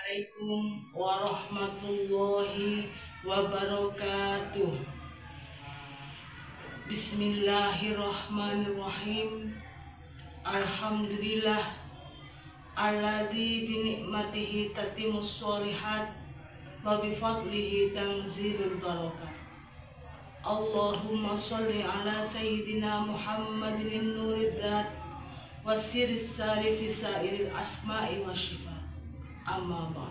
Assalamualaikum warahmatullahi wabarakatuh. Bismillahirrahmanirrahim. Alhamdulillah alladzi bi ni'matihi tatimmus sholihat wa bi fadlihi tanzilul barakat. Allahumma sholli ala sayyidina Muhammadin nuriz zat wasiris sarifi sairil asma'i wasyifa. Amma ba'd.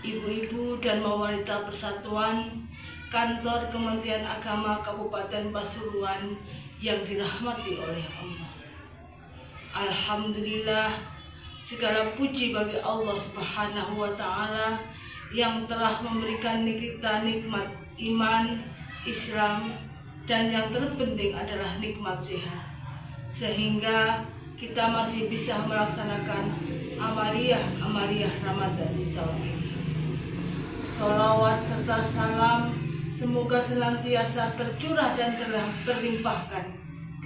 Ibu-ibu dan wanita persatuan Kantor Kementerian Agama Kabupaten Pasuruan yang dirahmati oleh Allah, alhamdulillah, segala puji bagi Allah Subhanahu wa Ta'ala yang telah memberikan kita nikmat iman, Islam, dan yang terpenting adalah nikmat sehat, sehingga kita masih bisa melaksanakan amaliyah Ramadan di tahun ini. Sholawat serta salam semoga senantiasa tercurah dan terlimpahkan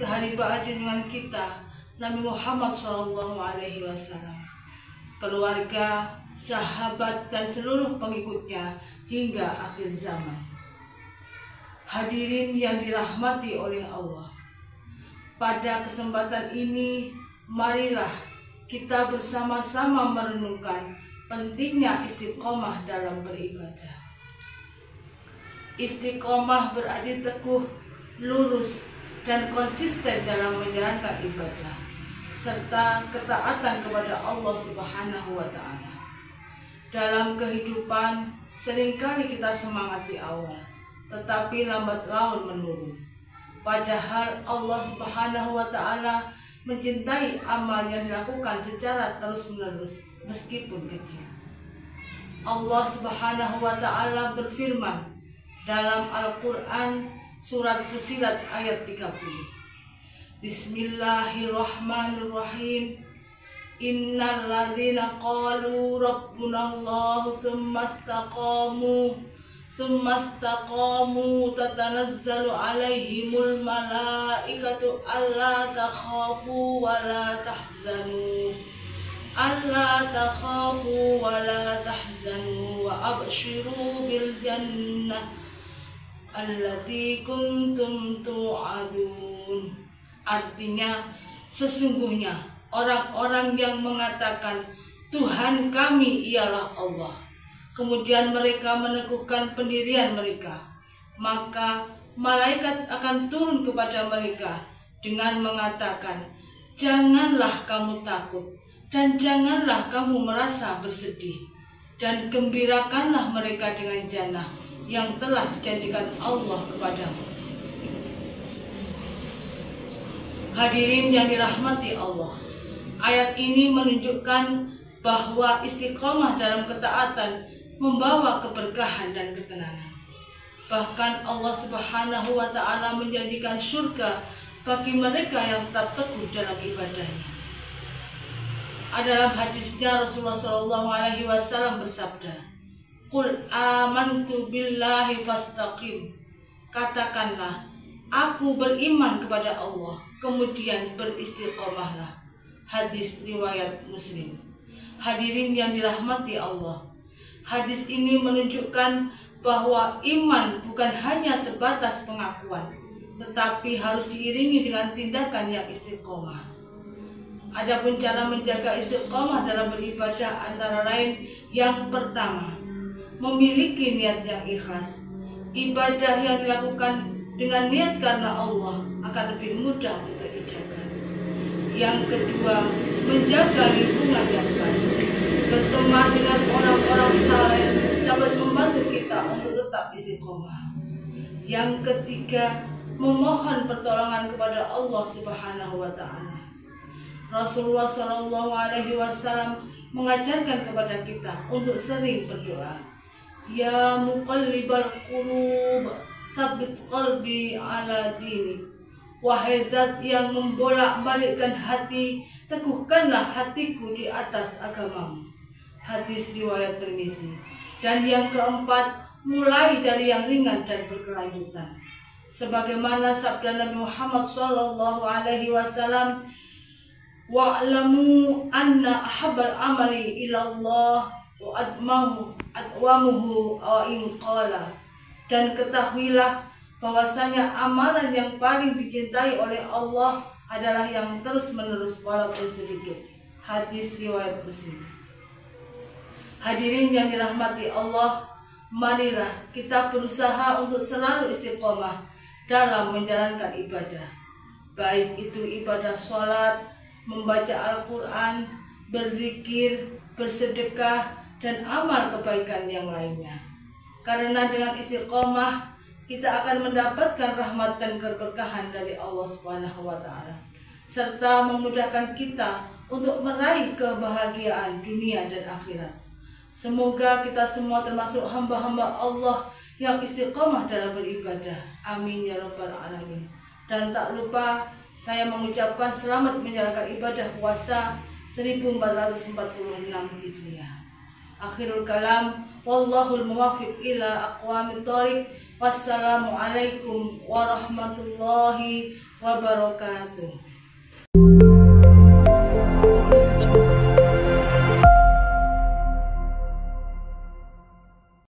ke haribaan junjungan kita Nabi Muhammad SAW, keluarga, sahabat, dan seluruh pengikutnya hingga akhir zaman. Hadirin yang dirahmati oleh Allah, pada kesempatan ini marilah kita bersama-sama merenungkan pentingnya istiqomah dalam beribadah. Istiqomah berarti teguh, lurus, dan konsisten dalam menjalankan ibadah serta ketaatan kepada Allah Subhanahu wa Ta'ala. Dalam kehidupan seringkali kita semangat di awal, tetapi lambat laun menurun. Padahal Allah Subhanahu wa Ta'ala mencintai amal yang dilakukan secara terus-menerus meskipun kecil. Allah Subhanahu wa Ta'ala berfirman dalam Al-Quran surat Fussilat ayat 30. Bismillahirrahmanirrahim. Innal ladzina qalu rabbunallahu tsumma istaqamu tatanazzalu alaihimul malaikatu alla takhafu wa la tahzanu wa abshiru bil jannah allati kuntum tu'adun. Artinya, sesungguhnya orang-orang yang mengatakan Tuhan kami ialah Allah, kemudian mereka meneguhkan pendirian mereka, maka malaikat akan turun kepada mereka dengan mengatakan, janganlah kamu takut dan janganlah kamu merasa bersedih, dan gembirakanlah mereka dengan jannah yang telah dijanjikan Allah kepadamu. Hadirin yang dirahmati Allah, ayat ini menunjukkan bahwa istiqomah dalam ketaatan membawa keberkahan dan ketenangan. Bahkan Allah Subhanahu wa Ta'ala menjanjikan surga bagi mereka yang tetap teguh dalam ibadahnya. Dalam hadisnya Rasulullah SAW bersabda, "Qul amantu billahi fastaqim." Katakanlah, aku beriman kepada Allah, kemudian beristiqomahlah. Hadis riwayat Muslim. Hadirin yang dirahmati Allah, hadis ini menunjukkan bahwa iman bukan hanya sebatas pengakuan, tetapi harus diiringi dengan tindakan yang istiqomah. Adapun cara menjaga istiqomah dalam beribadah antara lain, yang pertama, memiliki niat yang ikhlas. Ibadah yang dilakukan dengan niat karena Allah akan lebih mudah untuk dijaga. Yang kedua, menjaga lingkungan yang baik. Berteman dengan orang-orang saleh dapat membantu kita untuk tetap istiqomah. Yang ketiga, memohon pertolongan kepada Allah Subhanahu wa Ta'ala. Rasulullah SAW mengajarkan kepada kita untuk sering berdoa. Ya muqallibal qulub, tsabbit qalbi ala dinik. Wahai zat yang membolak-balikkan hati, teguhkanlah hatiku di atas agamamu. Hadis riwayat Tirmizi. Dan yang keempat, mulai dari yang ringan dan berkelanjutan. Sebagaimana sabda Nabi Muhammad SAW, wa'lamu anna ahabbal amali ilallah wa adwamuhu wa in qala. Dan ketahuilah bahwasanya amalan yang paling dicintai oleh Allah adalah yang terus-menerus walaupun sedikit. Hadis riwayat Muslim. Hadirin yang dirahmati Allah, marilah kita berusaha untuk selalu istiqomah dalam menjalankan ibadah, baik itu ibadah sholat, membaca Al-Quran, berzikir, bersedekah, dan amal kebaikan yang lainnya. Karena dengan istiqomah kita akan mendapatkan rahmat dan keberkahan dari Allah Subhanahu wa Ta'ala, serta memudahkan kita untuk meraih kebahagiaan dunia dan akhirat. Semoga kita semua termasuk hamba-hamba Allah yang istiqomah dalam beribadah. Amin ya rabbal alamin. Dan tak lupa saya mengucapkan selamat menjalankan ibadah puasa 1446 Hijriah. Akhirul kalam, wallahul muwaffiq ila aqwamit thoriq. Wassalamualaikum warahmatullahi wabarakatuh.